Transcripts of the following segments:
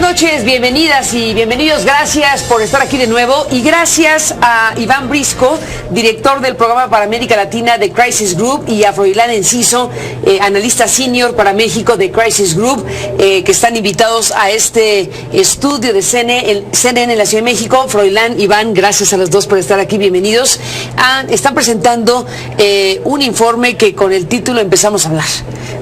noches, bienvenidas y bienvenidos. Gracias por estar aquí de nuevo y gracias a Iván Brisco, director del programa para América Latina de Crisis Group, y a Froilán Enciso, analista senior para México de Crisis Group, que están invitados a este estudio de CNN en la Ciudad de México. Froilán, Iván, gracias a los dos por estar aquí, bienvenidos. Están presentando un informe que con el título empezamos a hablar.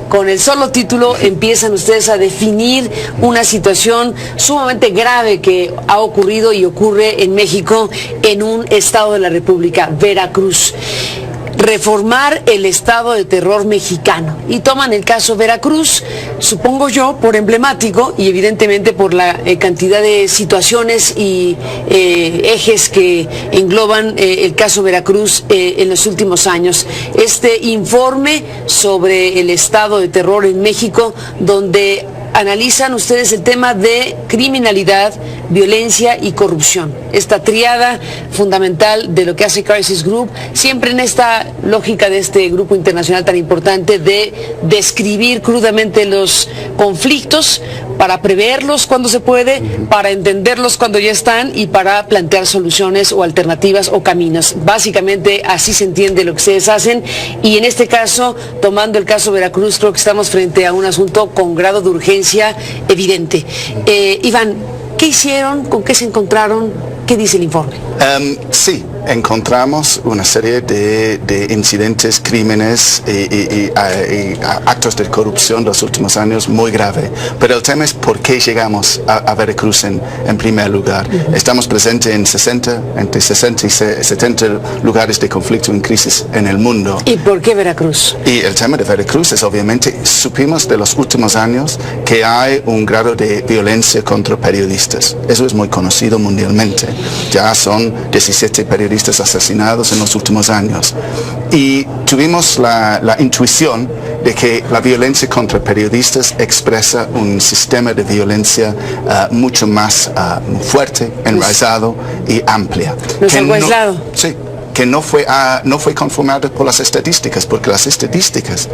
Con el solo título empiezan ustedes a definir una situación sumamente grave que ha ocurrido y ocurre en México, en un estado de la República, Veracruz. Reformar el estado de terror mexicano. Y toman el caso Veracruz, supongo yo, por emblemático y evidentemente por la cantidad de situaciones y ejes que engloban el caso Veracruz en los últimos años. Este informe sobre el estado de terror en México, donde analizan ustedes el tema de criminalidad, violencia y corrupción. Esta triada fundamental de lo que hace Crisis Group, siempre en esta lógica de este grupo internacional tan importante de describir crudamente los conflictos para preverlos cuando se puede, para entenderlos cuando ya están y para plantear soluciones o alternativas o caminos. Básicamente así se entiende lo que ustedes hacen, y en este caso, tomando el caso Veracruz, creo que estamos frente a un asunto con grado de urgencia evidente. Iván, ¿qué hicieron? ¿Con qué se encontraron? ¿Qué dice el informe? Sí, encontramos una serie de incidentes, crímenes y actos de corrupción de los últimos años muy grave. Pero el tema es por qué llegamos a Veracruz en primer lugar. Estamos presentes en entre 60 y 70 lugares de conflicto en crisis en el mundo. ¿Y por qué Veracruz? Y el tema de Veracruz es obviamente, supimos de los últimos años que hay un grado de violencia contra periodistas. Eso es muy conocido mundialmente. Ya son 17 periodistas asesinados en los últimos años. Y tuvimos la intuición de que la violencia contra periodistas expresa un sistema de violencia mucho más fuerte, enraizado y amplia. ¿No es algo aislado? Sí. Que no fue conformado por las estadísticas, porque las estadísticas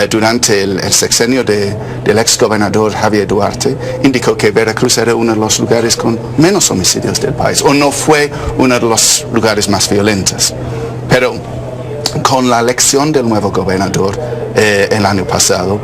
durante el sexenio del exgobernador Javier Duarte indicó que Veracruz era uno de los lugares con menos homicidios del país, o no fue uno de los lugares más violentos. Pero con la elección del nuevo gobernador el año pasado,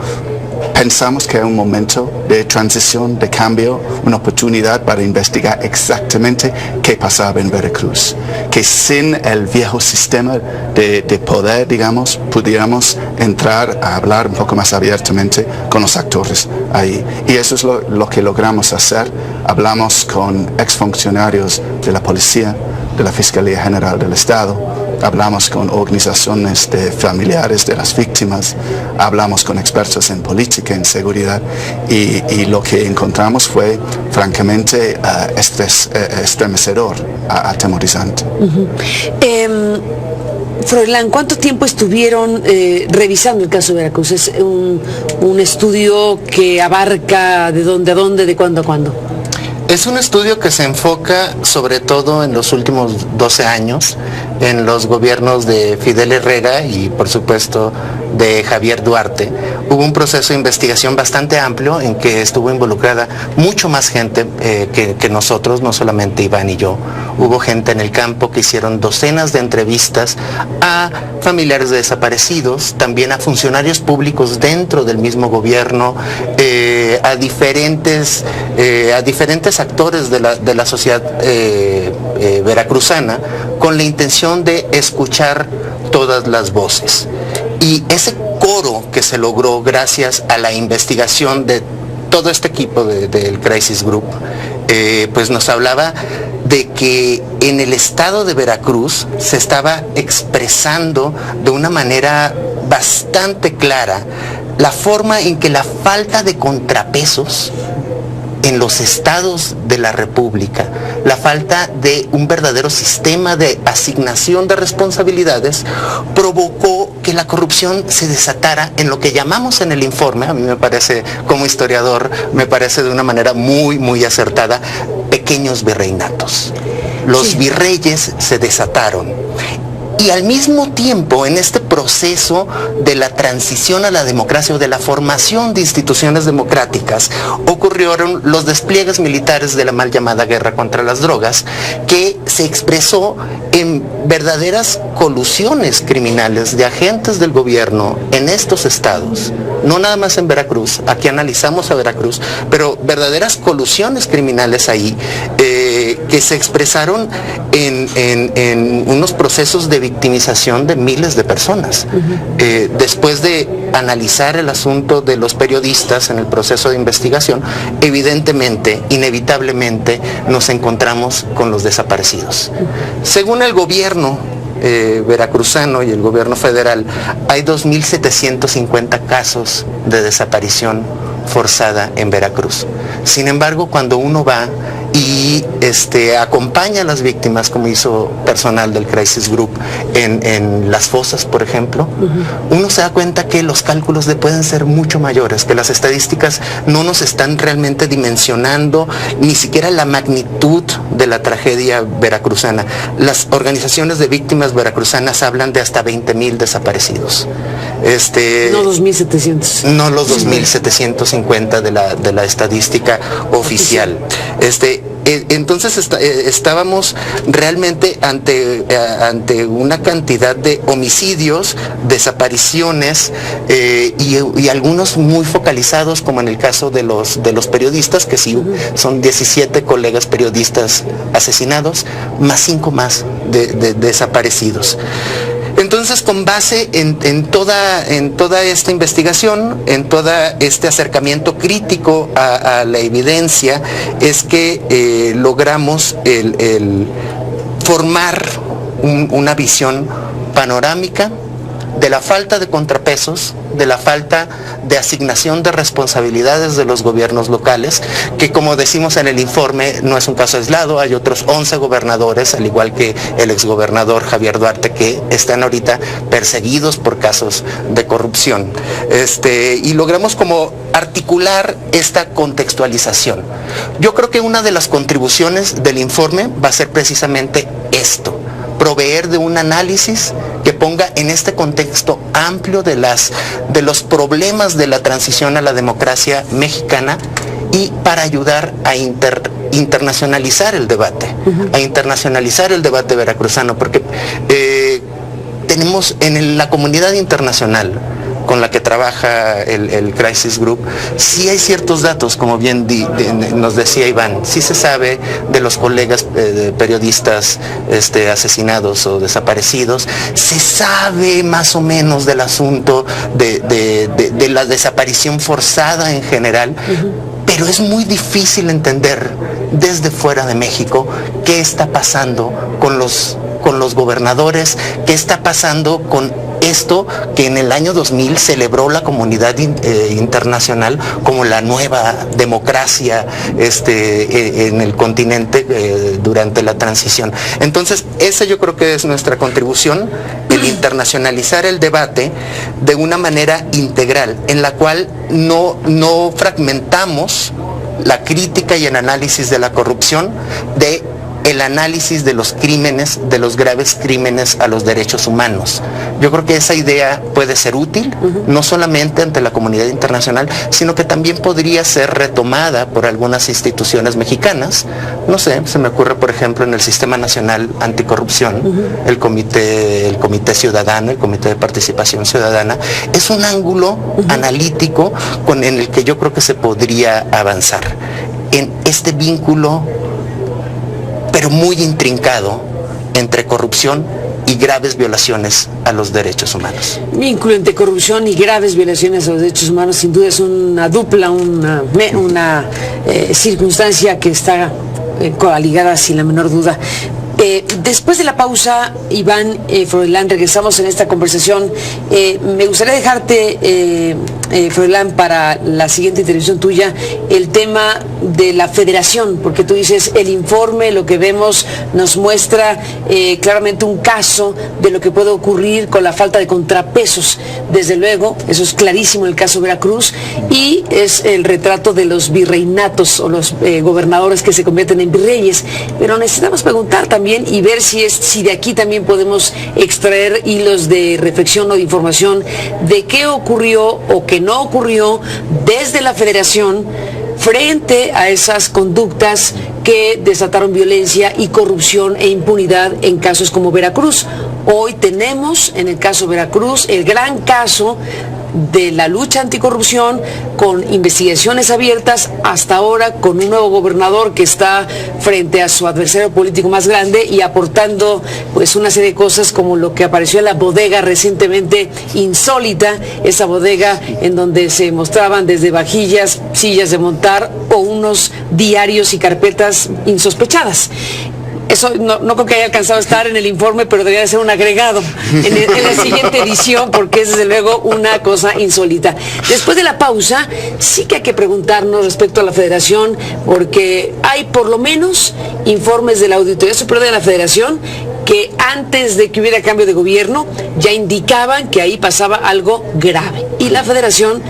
pensamos que era un momento de transición, de cambio, una oportunidad para investigar exactamente qué pasaba en Veracruz. Que sin el viejo sistema de poder, digamos, pudiéramos entrar a hablar un poco más abiertamente con los actores ahí. Y eso es lo que logramos hacer. Hablamos con exfuncionarios de la policía, de la Fiscalía General del Estado. Hablamos con organizaciones de familiares de las víctimas, hablamos con expertos en política, en seguridad, y lo que encontramos fue francamente estremecedor, atemorizante. Froilán, ¿cuánto tiempo estuvieron revisando el caso de Veracruz? ¿Es un estudio que abarca de dónde a dónde, de cuándo a cuándo? Es un estudio que se enfoca sobre todo en los últimos 12 años, en los gobiernos de Fidel Herrera y por supuesto de Javier Duarte. Hubo un proceso de investigación bastante amplio en que estuvo involucrada mucho más gente que nosotros, no solamente Iván y yo. Hubo gente en el campo que hicieron docenas de entrevistas a familiares de desaparecidos, también a funcionarios públicos dentro del mismo gobierno, a diferentes actores de la sociedad veracruzana, con la intención de escuchar todas las voces. Y ese coro que se logró gracias a la investigación de todo este equipo del Crisis Group, pues nos hablaba de que en el estado de Veracruz se estaba expresando de una manera bastante clara la forma en que la falta de contrapesos en los estados de la República, la falta de un verdadero sistema de asignación de responsabilidades provocó que la corrupción se desatara en lo que llamamos en el informe, a mí me parece, como historiador, me parece de una manera muy, muy acertada, pequeños virreinatos. Los virreyes se desataron. Y al mismo tiempo, en este proceso de la transición a la democracia o de la formación de instituciones democráticas, ocurrieron los despliegues militares de la mal llamada guerra contra las drogas, que se expresó en verdaderas colusiones criminales de agentes del gobierno en estos estados, no nada más en Veracruz. Aquí analizamos a Veracruz, pero verdaderas colusiones criminales ahí, que se expresaron en unos procesos de victimización de miles de personas. Después de analizar el asunto de los periodistas en el proceso de investigación, evidentemente, inevitablemente, nos encontramos con los desaparecidos. Según el gobierno veracruzano y el gobierno federal, hay 2.750 casos de desaparición forzada en Veracruz. Sin embargo, cuando uno va y acompaña a las víctimas, como hizo personal del Crisis Group en las fosas, por ejemplo, uno se da cuenta que los cálculos pueden ser mucho mayores, que las estadísticas no nos están realmente dimensionando ni siquiera la magnitud de la tragedia veracruzana. Las organizaciones de víctimas veracruzanas hablan de hasta 20,000 desaparecidos. No 2.700. No los 2.750 de la estadística oficial. Entonces estábamos realmente ante una cantidad de homicidios, desapariciones y algunos muy focalizados, como en el caso de los periodistas, que sí son 17 colegas periodistas asesinados, más 5 más de desaparecidos. Entonces, con base en toda esta investigación, en todo este acercamiento crítico a la evidencia, es que logramos el formar una visión panorámica de la falta de contrapesos, de la falta de asignación de responsabilidades de los gobiernos locales, que, como decimos en el informe, no es un caso aislado. Hay otros 11 gobernadores, al igual que el exgobernador Javier Duarte, que están ahorita perseguidos por casos de corrupción. Y logramos como articular esta contextualización. Yo creo que una de las contribuciones del informe va a ser precisamente esto: proveer de un análisis que ponga en este contexto amplio de los problemas de la transición a la democracia mexicana, y para ayudar a internacionalizar el debate, a internacionalizar el debate veracruzano, porque tenemos en la comunidad internacional con la que trabaja el Crisis Group, sí hay ciertos datos, como bien nos decía Iván. Sí se sabe de los colegas periodistas asesinados o desaparecidos, se sabe más o menos del asunto de la desaparición forzada en general, pero es muy difícil entender desde fuera de México qué está pasando con los gobernadores, qué está pasando con esto que en el año 2000 celebró la comunidad internacional como la nueva democracia en el continente durante la transición. Entonces, esa yo creo que es nuestra contribución, el internacionalizar el debate de una manera integral, en la cual no fragmentamos la crítica y el análisis de la corrupción de el análisis de los crímenes, de los graves crímenes a los derechos humanos. Yo creo que esa idea puede ser útil, no solamente ante la comunidad internacional, sino que también podría ser retomada por algunas instituciones mexicanas. No sé, se me ocurre, por ejemplo, en el Sistema Nacional Anticorrupción, el Comité Ciudadano, el Comité de Participación Ciudadana. Es un ángulo analítico en el que yo creo que se podría avanzar en este vínculo, pero muy intrincado, entre corrupción y graves violaciones a los derechos humanos. Vínculo entre corrupción y graves violaciones a los derechos humanos, sin duda es una dupla, una circunstancia que está coaligada sin la menor duda. Después de la pausa, Iván, Froilán, regresamos en esta conversación. Me gustaría dejarte, Froilán, para la siguiente intervención tuya, el tema de la federación, porque tú dices, el informe, lo que vemos, nos muestra claramente un caso de lo que puede ocurrir con la falta de contrapesos. Desde luego, eso es clarísimo en el caso de Veracruz, y es el retrato de los virreinatos o los gobernadores que se convierten en virreyes. Pero necesitamos preguntar también también y ver si de aquí también podemos extraer hilos de reflexión o de información de qué ocurrió o qué no ocurrió desde la Federación frente a esas conductas que desataron violencia y corrupción e impunidad en casos como Veracruz. Hoy tenemos en el caso Veracruz el gran caso de la lucha anticorrupción, con investigaciones abiertas, hasta ahora con un nuevo gobernador que está frente a su adversario político más grande y aportando pues una serie de cosas como lo que apareció en la bodega recientemente, insólita, esa bodega en donde se mostraban desde vajillas, sillas de montar o unos diarios y carpetas insospechadas. Eso no creo que haya alcanzado a estar en el informe, pero debería de ser un agregado en la siguiente edición, porque es desde luego una cosa insólita. Después de la pausa, sí que hay que preguntarnos respecto a la Federación, porque hay por lo menos informes de la Auditoría Superior de la Federación que antes de que hubiera cambio de gobierno ya indicaban que ahí pasaba algo grave. Y la Federación,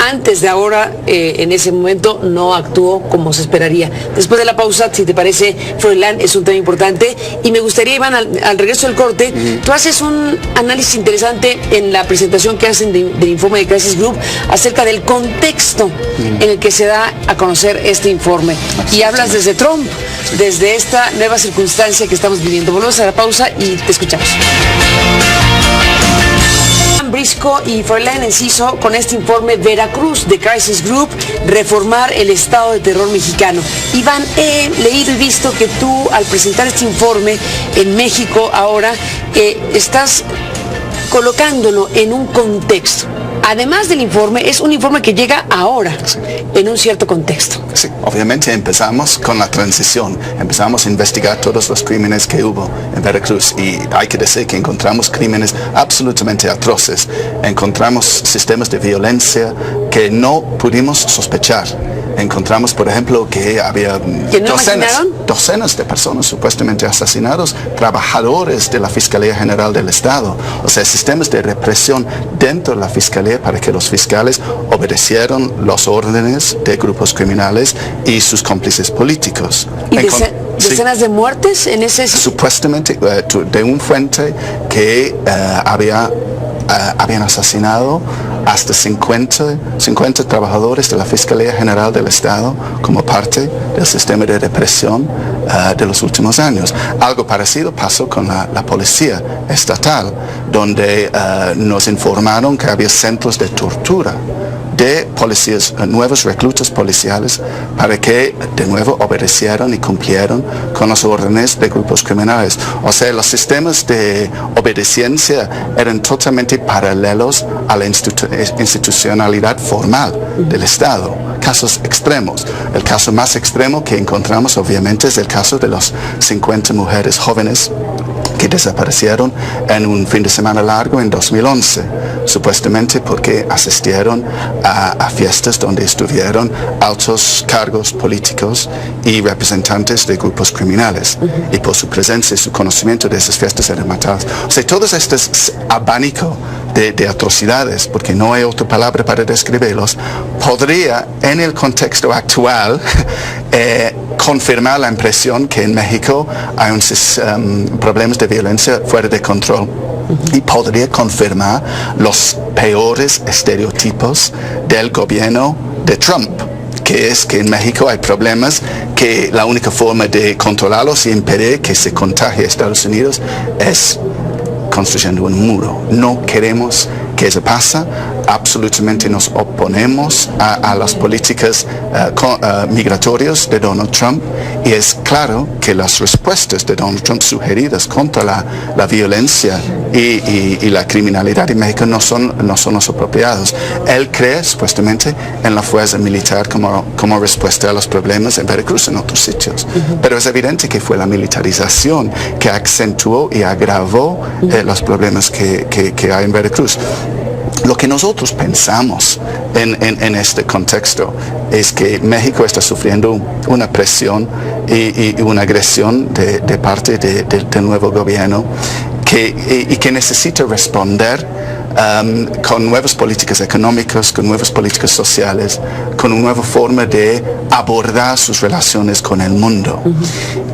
antes de ahora, en ese momento, no actuó como se esperaría. Después de la pausa, si te parece, Froilán, es un tema importante. Y me gustaría, Iván, al regreso del corte, tú haces un análisis interesante en la presentación que hacen del informe de Crisis Group acerca del contexto en el que se da a conocer este informe. Y hablas desde Trump, desde esta nueva circunstancia que estamos viviendo. Volvemos a la pausa y te escuchamos. Brisco y Froilán Enciso con este informe Veracruz de Crisis Group, reformar el estado de terror mexicano. Iván, he leído y visto que tú, al presentar este informe en México ahora, estás colocándolo en un contexto. Además del informe, es un informe que llega ahora, sí, en un cierto contexto. Sí, obviamente empezamos con la transición, empezamos a investigar todos los crímenes que hubo en Veracruz y hay que decir que encontramos crímenes absolutamente atroces, encontramos sistemas de violencia que no pudimos sospechar. Encontramos, por ejemplo, que había docenas de personas supuestamente asesinados, trabajadores de la Fiscalía General del Estado, o sea, sistemas de represión dentro de la Fiscalía para que los fiscales obedecieran los órdenes de grupos criminales y sus cómplices políticos. ¿Y decenas de muertes en ese? Supuestamente de un fuente que habían asesinado hasta 50 trabajadores de la Fiscalía General del Estado como parte del sistema de represión de los últimos años. Algo parecido pasó con la Policía Estatal, donde nos informaron que había centros de tortura de policías, nuevos reclutas policiales, para que de nuevo obedecieran y cumplieran con las órdenes de grupos criminales. O sea, los sistemas de obediencia eran totalmente paralelos a la institucionalidad formal del Estado. Casos extremos. El caso más extremo que encontramos, obviamente, es el caso de las 50 mujeres jóvenes que desaparecieron en un fin de semana largo en 2011, supuestamente porque asistieron a fiestas donde estuvieron altos cargos políticos y representantes de grupos criminales, y por su presencia y su conocimiento de esas fiestas eran matados. O sea, todos estos abanico de atrocidades, porque no hay otra palabra para describirlos, podría en el contexto actual confirmar la impresión que en México hay problemas de violencia fuera de control, y podría confirmar los peores estereotipos del gobierno de Trump, que es que en México hay problemas que la única forma de controlarlos y impedir que se contagie a Estados Unidos es construyendo un muro. No queremos que eso pase, absolutamente nos oponemos a las políticas migratorias de Donald Trump, y es claro que las respuestas de Donald Trump sugeridas contra la violencia y la criminalidad en México no son los apropiados. Él cree supuestamente en la fuerza militar como respuesta a los problemas en Veracruz y en otros sitios, pero es evidente que fue la militarización que acentuó y agravó los problemas que hay en Veracruz. Lo que nosotros pensamos en este contexto es que México está sufriendo una presión y una agresión de parte del nuevo gobierno que necesita responder con nuevas políticas económicas, con nuevas políticas sociales, con una nueva forma de abordar sus relaciones con el mundo.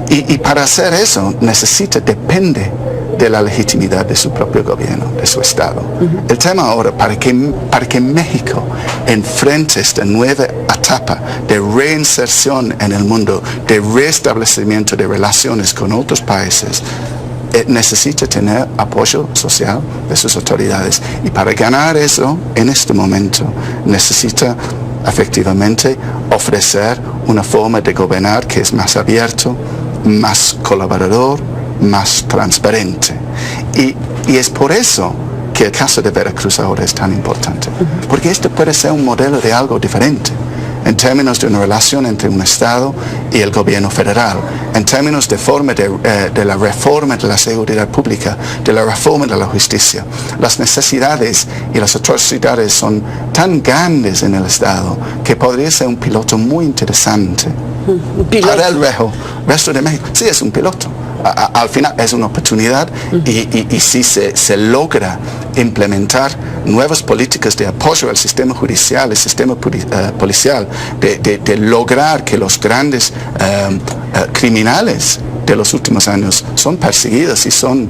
Y para hacer eso depende de la legitimidad de su propio gobierno, de su Estado. El tema ahora, para que México enfrente esta nueva etapa de reinserción en el mundo, de restablecimiento de relaciones con otros países, necesita tener apoyo social de sus autoridades. Y para ganar eso, en este momento, necesita efectivamente ofrecer una forma de gobernar que es más abierto, más colaborador, más transparente. Y es por eso que el caso de Veracruz ahora es tan importante, porque este puede ser un modelo de algo diferente en términos de una relación entre un Estado y el gobierno federal, en términos de forma de la reforma de la seguridad pública, de la reforma de la justicia. Las necesidades y las atrocidades son tan grandes en el Estado que podría ser un piloto muy interesante para el resto de México. Sí, es un piloto. Al final es una oportunidad y si se logra implementar nuevas políticas de apoyo al sistema judicial, el sistema policial, de lograr que los grandes criminales de los últimos años son perseguidos y son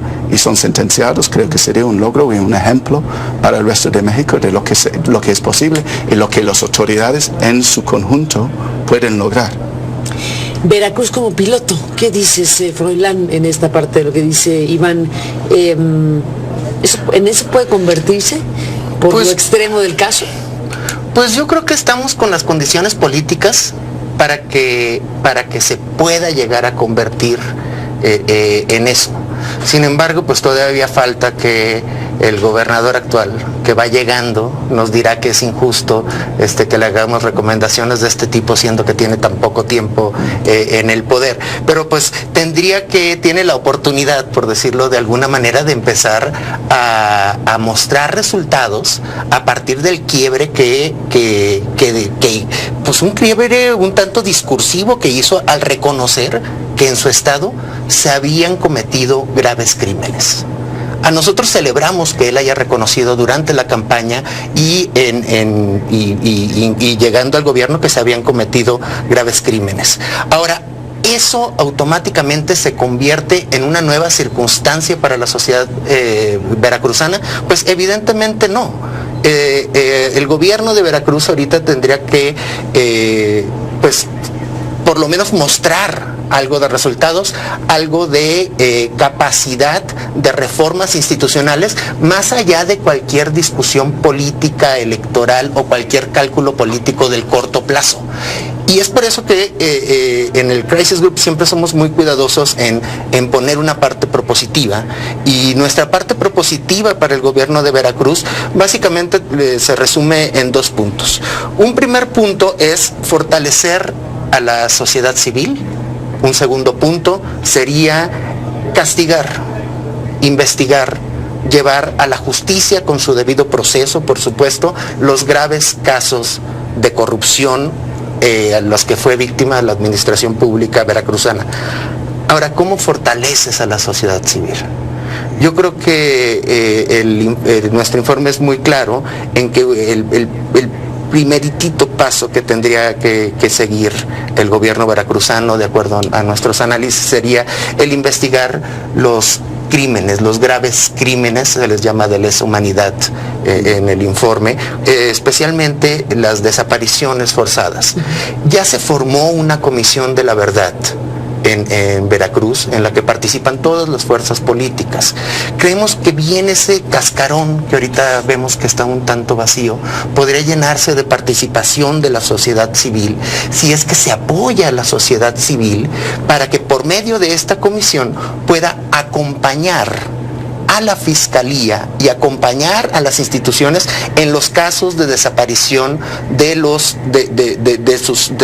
sentenciados, creo que sería un logro y un ejemplo para el resto de México de lo que es posible y lo que las autoridades en su conjunto pueden lograr. Veracruz como piloto, ¿qué dices, Froilán, en esta parte de lo que dice Iván? ¿En eso puede convertirse por lo extremo del caso? Pues yo creo que estamos con las condiciones políticas para que se pueda llegar a convertir en eso. Sin embargo, pues todavía falta que el gobernador actual, que va llegando, nos dirá que es injusto que le hagamos recomendaciones de este tipo, siendo que tiene tan poco tiempo en el poder. Pero pues tiene la oportunidad, por decirlo de alguna manera, de empezar a mostrar resultados a partir del quiebre pues un quiebre un tanto discursivo que hizo al reconocer que en su estado se habían cometido graves crímenes. A nosotros celebramos que él haya reconocido durante la campaña y llegando al gobierno que se habían cometido graves crímenes. Ahora, ¿eso automáticamente se convierte en una nueva circunstancia para la sociedad veracruzana? Pues evidentemente no. El gobierno de Veracruz ahorita tendría que, pues, por lo menos mostrar algo de resultados, algo de capacidad de reformas institucionales, más allá de cualquier discusión política, electoral o cualquier cálculo político del corto plazo. Y es por eso que en el Crisis Group siempre somos muy cuidadosos en poner una parte propositiva, y nuestra parte propositiva para el gobierno de Veracruz básicamente se resume en 2 puntos. Un primer punto es fortalecer a la sociedad civil. Un segundo punto sería castigar, investigar, llevar a la justicia con su debido proceso, por supuesto, los graves casos de corrupción a los que fue víctima la administración pública veracruzana. Ahora, ¿cómo fortaleces a la sociedad civil? Yo creo que nuestro informe es muy claro en que el primeritito paso que tendría que seguir el gobierno veracruzano, de acuerdo a nuestros análisis, sería el investigar los crímenes, los graves crímenes, se les llama de lesa humanidad en el informe, especialmente las desapariciones forzadas. Ya se formó una comisión de la verdad en Veracruz, en la que participan todas las fuerzas políticas. Creemos que bien ese cascarón, que ahorita vemos que está un tanto vacío, podría llenarse de participación de la sociedad civil, si es que se apoya a la sociedad civil para que por medio de esta comisión pueda acompañar a la Fiscalía y acompañar a las instituciones en los casos de desaparición de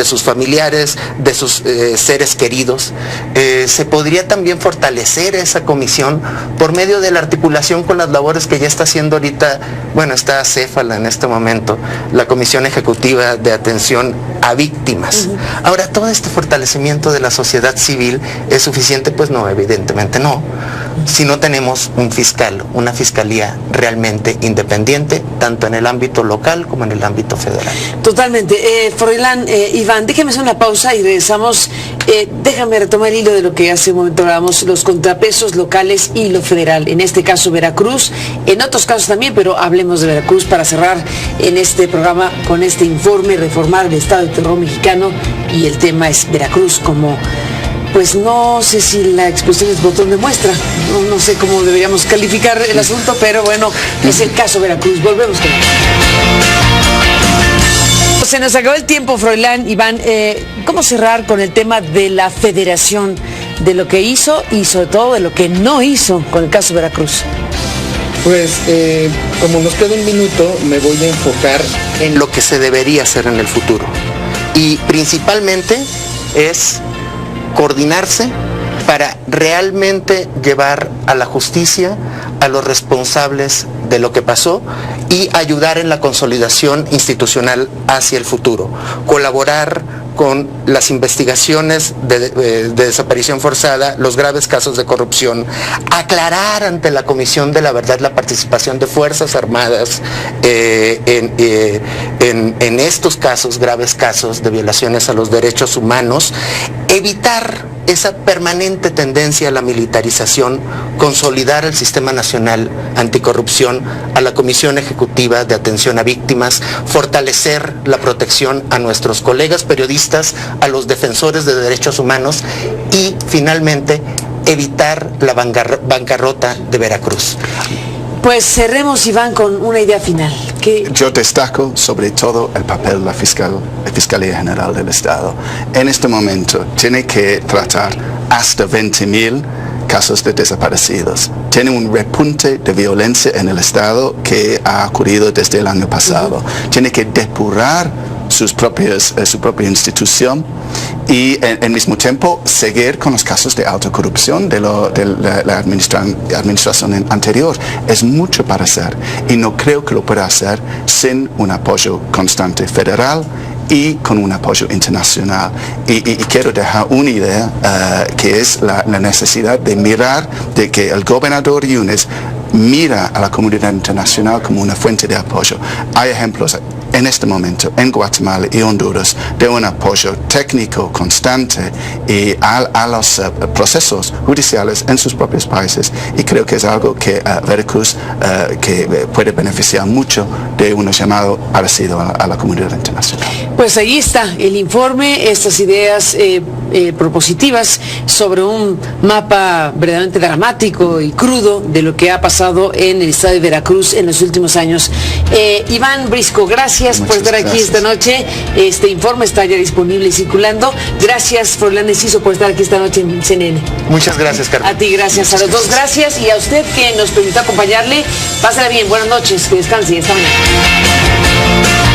sus familiares, de sus seres queridos. Se podría también fortalecer esa comisión por medio de la articulación con las labores que ya está haciendo ahorita, bueno, está acéfala en este momento, la Comisión Ejecutiva de Atención a Víctimas. Ahora, todo este fortalecimiento de la sociedad civil es suficiente, pues no, evidentemente no, si no tenemos un fiscal, una fiscalía realmente independiente, tanto en el ámbito local como en el ámbito federal. Totalmente. Froilán, Iván, déjeme hacer una pausa y regresamos. Déjame retomar el hilo de lo que hace un momento hablábamos, los contrapesos locales y lo federal, en este caso Veracruz, en otros casos también, pero hablemos de Veracruz para cerrar en este programa con este informe, reformar el estado de terror mexicano, y el tema es Veracruz como, pues no sé si la expresión es botón de muestra, no sé cómo deberíamos calificar el asunto, pero bueno, es el caso Veracruz. Volvemos con él. Se nos acabó el tiempo, Froilán, Iván. ¿Cómo cerrar con el tema de la federación, de lo que hizo y sobre todo de lo que no hizo con el caso Veracruz? Pues como nos queda un minuto, me voy a enfocar en lo que se debería hacer en el futuro. Y principalmente es coordinarse para realmente llevar a la justicia a los responsables de lo que pasó y ayudar en la consolidación institucional hacia el futuro. Colaborar con las investigaciones de desaparición forzada, los graves casos de corrupción, aclarar ante la Comisión de la Verdad la participación de Fuerzas Armadas en estos casos, graves casos de violaciones a los derechos humanos, evitar esa permanente tendencia a la militarización, consolidar el Sistema Nacional Anticorrupción, a la Comisión Ejecutiva de Atención a Víctimas, fortalecer la protección a nuestros colegas periodistas, a los defensores de derechos humanos y, finalmente, evitar la bancarrota de Veracruz. Pues cerremos, Iván, con una idea final. Yo destaco sobre todo el papel de la Fiscalía General del Estado. En este momento tiene que tratar hasta 20,000 casos de desaparecidos. Tiene un repunte de violencia en el Estado que ha ocurrido desde el año pasado. Tiene que depurar su propia institución y al mismo tiempo seguir con los casos de alta corrupción de la administración anterior. Es mucho para hacer y no creo que lo pueda hacer sin un apoyo constante federal y con un apoyo internacional. Y quiero dejar una idea que es la necesidad de mirar, de que el gobernador Yunes mira a la comunidad internacional como una fuente de apoyo. Hay ejemplos en este momento en Guatemala y Honduras de un apoyo técnico constante a los procesos judiciales en sus propios países, y creo que es algo que Veracruz que puede beneficiar mucho de un llamado parecido a la comunidad internacional. Pues ahí está el informe, estas ideas propositivas sobre un mapa verdaderamente dramático y crudo de lo que ha pasado en el estado de Veracruz en los últimos años. Iván Brisco, gracias por estar aquí esta noche. Este informe está ya disponible y circulando. Gracias, Froilán Enciso, por estar aquí esta noche en CNN. Muchas gracias, Carmen. A ti, gracias. A los dos, gracias. Y a usted que nos permitió acompañarle, pásala bien. Buenas noches, que descanse y hasta mañana.